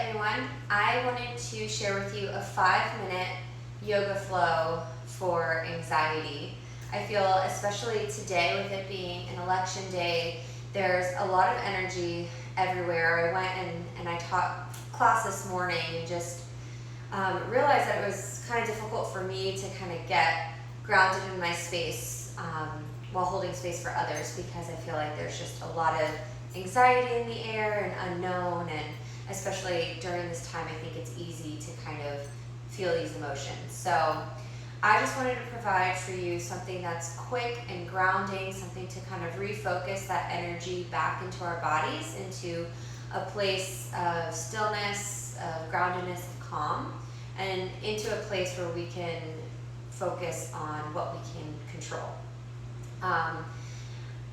everyone. I wanted to share with you a 5-minute yoga flow for anxiety. I feel, especially today with it being an election day, there's a lot of energy everywhere. I went and I taught class this morning and just realized that it was kind of difficult for me to kind of get grounded in my space while holding space for others, because I feel like there's just a lot of anxiety in the air and unknown, and especially during this time I think it's easy to kind of feel these emotions. So I just wanted to provide for you something that's quick and grounding, something to kind of refocus that energy back into our bodies, into a place of stillness, of groundedness, of calm, and into a place where we can focus on what we can control.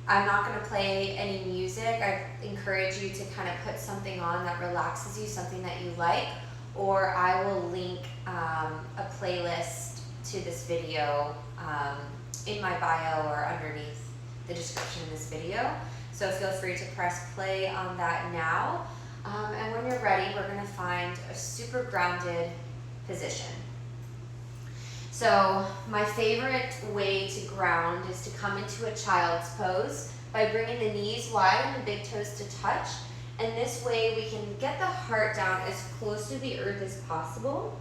I'm not going to play any music. I encourage you to kind of put something on that relaxes you, something that you like, or I will link a playlist to this video in my bio or underneath the description of this video. So feel free to press play on that now. And when you're ready, we're going to find a super grounded position. So my favorite way to ground is to come into a child's pose by bringing the knees wide and the big toes to touch. And this way we can get the heart down as close to the earth as possible.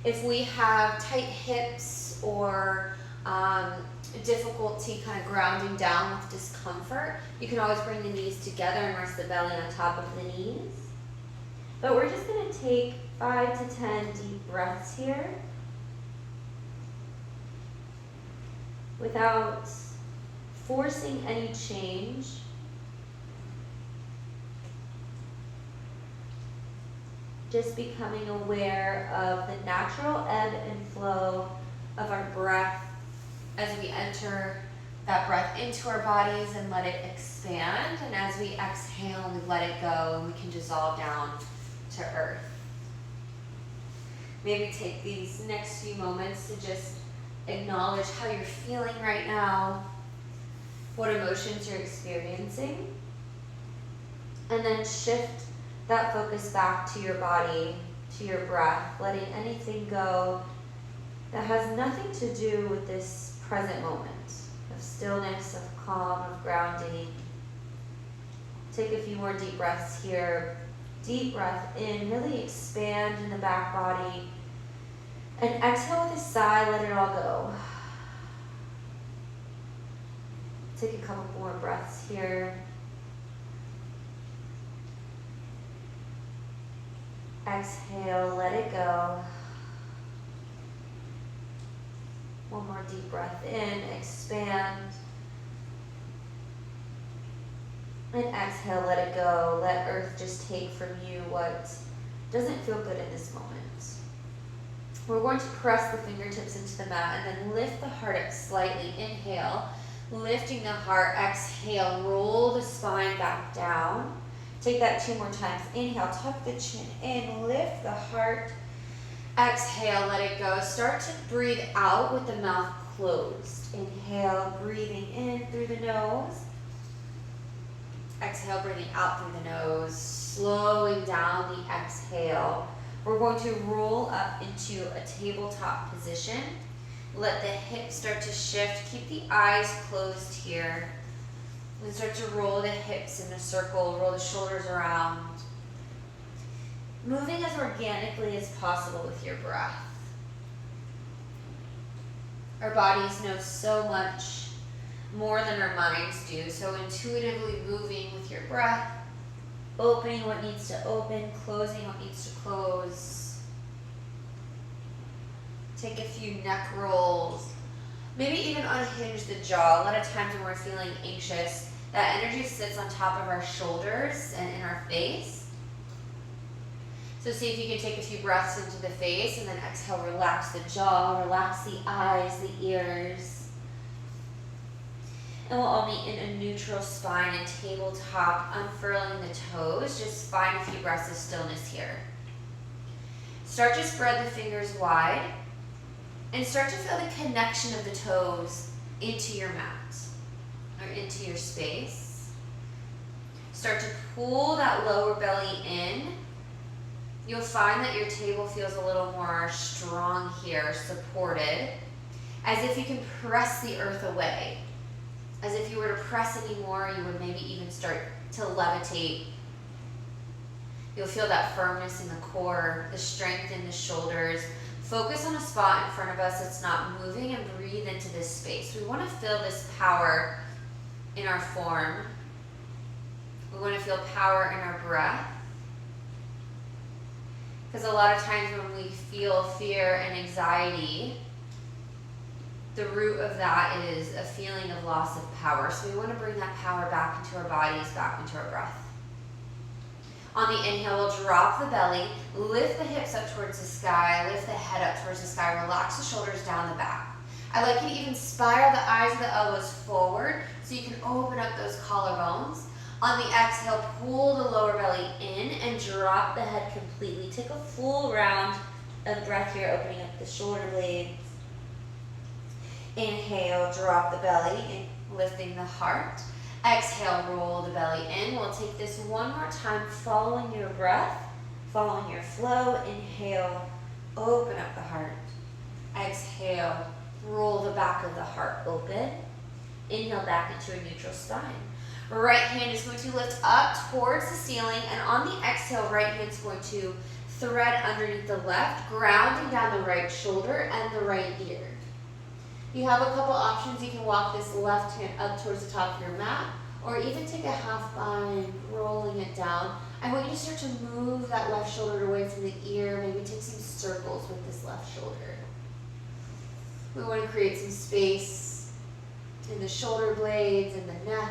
If we have tight hips or difficulty kind of grounding down with discomfort, you can always bring the knees together and rest the belly on top of the knees. But we're just going to take 5 to 10 deep breaths here, without forcing any change. Just becoming aware of the natural ebb and flow of our breath as we enter that breath into our bodies and let it expand. And as we exhale, we let it go and we can dissolve down to earth. Maybe take these next few moments to just acknowledge how you're feeling right now, what emotions you're experiencing, and then shift that focus back to your body, to your breath, letting anything go that has nothing to do with this present moment of stillness, of calm, of grounding. Take a few more deep breaths here. Deep breath in, really expand in the back body. And exhale with a sigh, let it all go. Take a couple more breaths here. Exhale, let it go. One more deep breath in, expand. And exhale, let it go. Let earth just take from you what doesn't feel good in this moment. We're going to press the fingertips into the mat and then lift the heart up slightly. Inhale, lifting the heart. Exhale, roll the spine back down. Take that 2 more times. Inhale, tuck the chin in, lift the heart. Exhale, let it go. Start to breathe out with the mouth closed. Inhale, breathing in through the nose. Exhale, breathing out through the nose. Slowing down the exhale. We're going to roll up into a tabletop position. Let the hips start to shift. Keep the eyes closed here. And start to roll the hips in a circle. Roll the shoulders around. Moving as organically as possible with your breath. Our bodies know so much more than our minds do. So intuitively moving with your breath. Opening what needs to open, closing what needs to close. Take a few neck rolls. Maybe even unhinge the jaw. A lot of times when we're feeling anxious, that energy sits on top of our shoulders and in our face. So see if you can take a few breaths into the face and then exhale, relax the jaw, relax the eyes, the ears. And we'll all meet in a neutral spine and tabletop, unfurling the toes. Just find a few breaths of stillness here. Start to spread the fingers wide and start to feel the connection of the toes into your mat or into your space. Start to pull that lower belly in. You'll find that your table feels a little more strong here, supported, as if you can press the earth away. As if you were to press any more, you would maybe even start to levitate. You'll feel that firmness in the core, the strength in the shoulders. Focus on a spot in front of us that's not moving and breathe into this space. We want to feel this power in our form. We want to feel power in our breath. Because a lot of times when we feel fear and anxiety, the root of that is a feeling of loss of power. So we want to bring that power back into our bodies, back into our breath. On the inhale, we'll drop the belly, lift the hips up towards the sky, lift the head up towards the sky, relax the shoulders down the back. I like you to even spiral the eyes of the elbows forward so you can open up those collarbones. On the exhale, pull the lower belly in and drop the head completely. Take a full round of breath here, opening up the shoulder blades. Inhale, drop the belly, and lifting the heart. Exhale, roll the belly in. We'll take this one more time, following your breath, following your flow. Inhale, open up the heart. Exhale, roll the back of the heart open. Inhale back into a neutral spine. Right hand is going to lift up towards the ceiling, and on the exhale, right hand is going to thread underneath the left, grounding down the right shoulder and the right ear. You have a couple options. You can walk this left hand up towards the top of your mat, or even take a half bind, rolling it down. I want you to start to move that left shoulder away from the ear, maybe take some circles with this left shoulder. We want to create some space in the shoulder blades and the neck.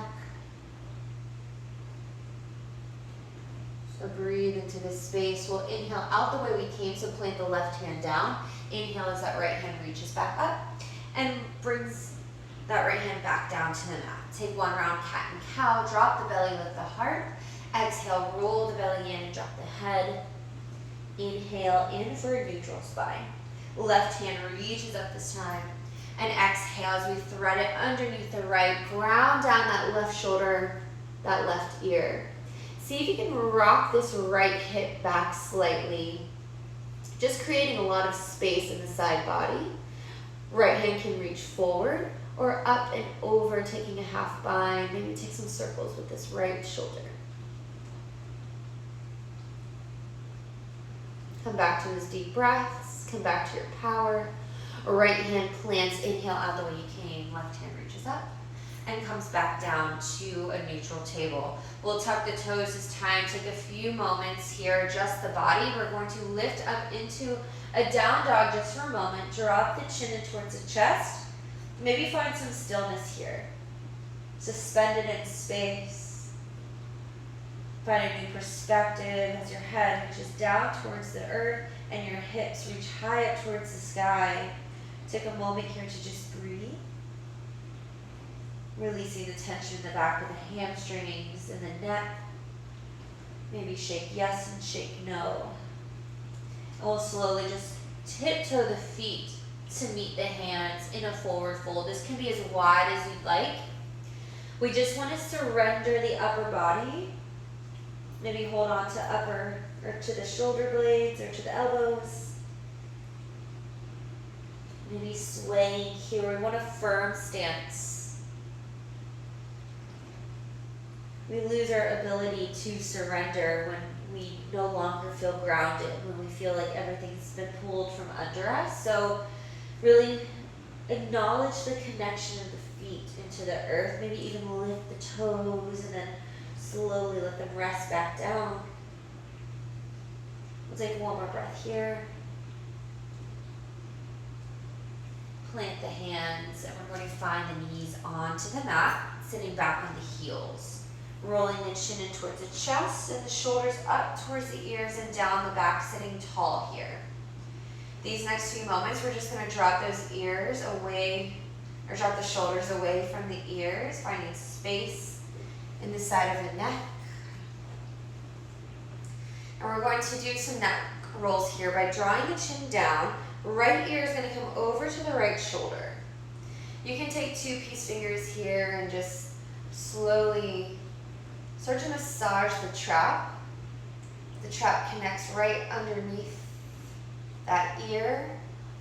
So breathe into this space. We'll inhale out the way we came, so plant the left hand down. Inhale as that right hand reaches back up and brings that right hand back down to the mat. Take one round cat and cow, drop the belly, lift the heart. Exhale, roll the belly in and drop the head. Inhale in for a neutral spine. Left hand reaches up this time. And exhale as we thread it underneath the right, ground down that left shoulder, that left ear. See if you can rock this right hip back slightly, just creating a lot of space in the side body. Right hand can reach forward or up and over, taking a half bind. Maybe take some circles with this right shoulder. Come back to those deep breaths. Come back to your power. Right hand plants, inhale out the way you came. Left hand reaches up and comes back down to a neutral table. We'll tuck the toes this time. Take a few moments here, adjust the body. We're going to lift up into a down dog just for a moment. Drop the chin in towards the chest. Maybe find some stillness here. Suspended in space. Find a new perspective as your head reaches down towards the earth and your hips reach high up towards the sky. Take a moment here to just breathe. Releasing the tension in the back of the hamstrings and the neck. Maybe shake yes and shake no. And we'll slowly just tiptoe the feet to meet the hands in a forward fold. This can be as wide as you'd like. We just want to surrender the upper body. Maybe hold on to upper or to the shoulder blades or to the elbows. Maybe swaying here. We want a firm stance. We lose our ability to surrender when we no longer feel grounded, when we feel like everything's been pulled from under us. So really acknowledge the connection of the feet into the earth. Maybe even lift the toes and then slowly let them rest back down. We'll take one more breath here. Plant the hands, and we're going to find the knees onto the mat, sitting back on the heels. Rolling the chin in towards the chest and the shoulders up towards the ears and down the back, sitting tall here. These next few moments, we're just going to drop those ears away, or drop the shoulders away from the ears, finding space in the side of the neck. And we're going to do some neck rolls here by drawing the chin down. Right ear is going to come over to the right shoulder. You can take 2 peace fingers here and just slowly start to massage the trap The trap connects right underneath that ear,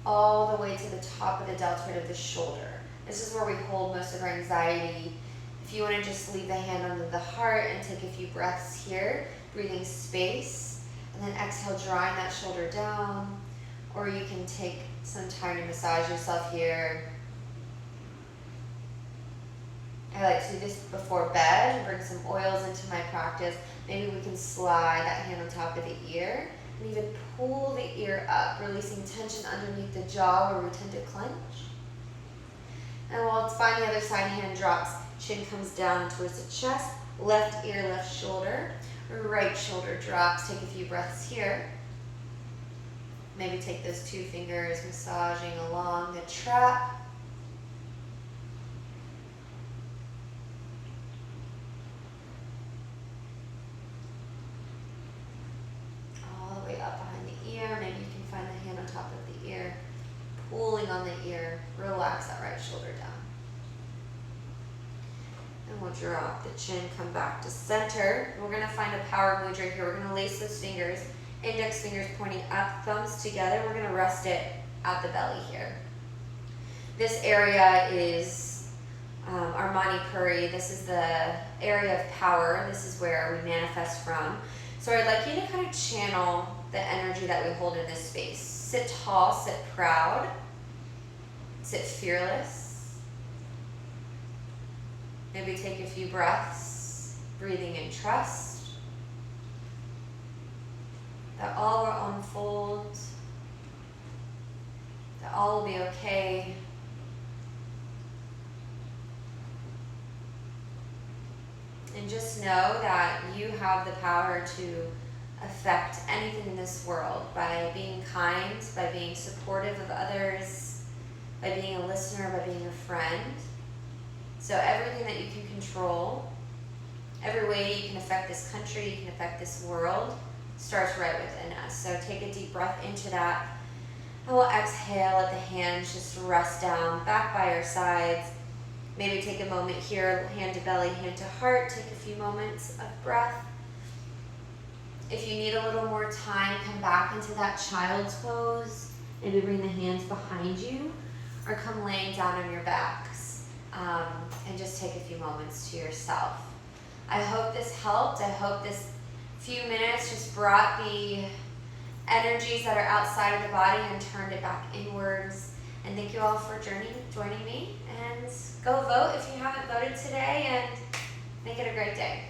all the way to the top of the deltoid of the shoulder. This is where we hold most of our anxiety. If you want to just leave the hand under the heart and take a few breaths here, breathing space, and then exhale, drawing that shoulder down, or you can take some time to massage yourself here. I like to do this before bed and bring some oils into my practice. Maybe we can slide that hand on top of the ear and even pull the ear up, releasing tension underneath the jaw where we tend to clench. And while it's fine, the other side, hand drops, chin comes down towards the chest, left ear, left shoulder, right shoulder drops. Take a few breaths here. Maybe take those 2 fingers, massaging along the trap. All the way up behind the ear. Maybe you can find the hand on top of the ear, pulling on the ear. Relax that right shoulder down. And we'll drop the chin, come back to center. We're going to find a power mudra here. We're going to lace those fingers, index fingers pointing up, thumbs together. We're going to rest it at the belly here. This area is our Manipuri. This is the area of power. This is where we manifest from. So I'd like you to kind of channel the energy that we hold in this space. Sit tall, sit proud, sit fearless. Maybe take a few breaths, breathing in trust that all will unfold, that all will be okay. And just know that you have the power to affect anything in this world by being kind, by being supportive of others, by being a listener, by being a friend. So everything that you can control, every way you can affect this country, you can affect this world, starts right within us. So take a deep breath into that. And we'll exhale, let the hands just rest down, back by your sides. Maybe take a moment here, hand to belly, hand to heart. Take a few moments of breath. If you need a little more time, come back into that child's pose. Maybe bring the hands behind you or come laying down on your backs. And just take a few moments to yourself. I hope this helped. I hope this few minutes just brought the energies that are outside of the body and turned it back inwards. And thank you all for joining me. And go vote if you haven't voted today, and make it a great day.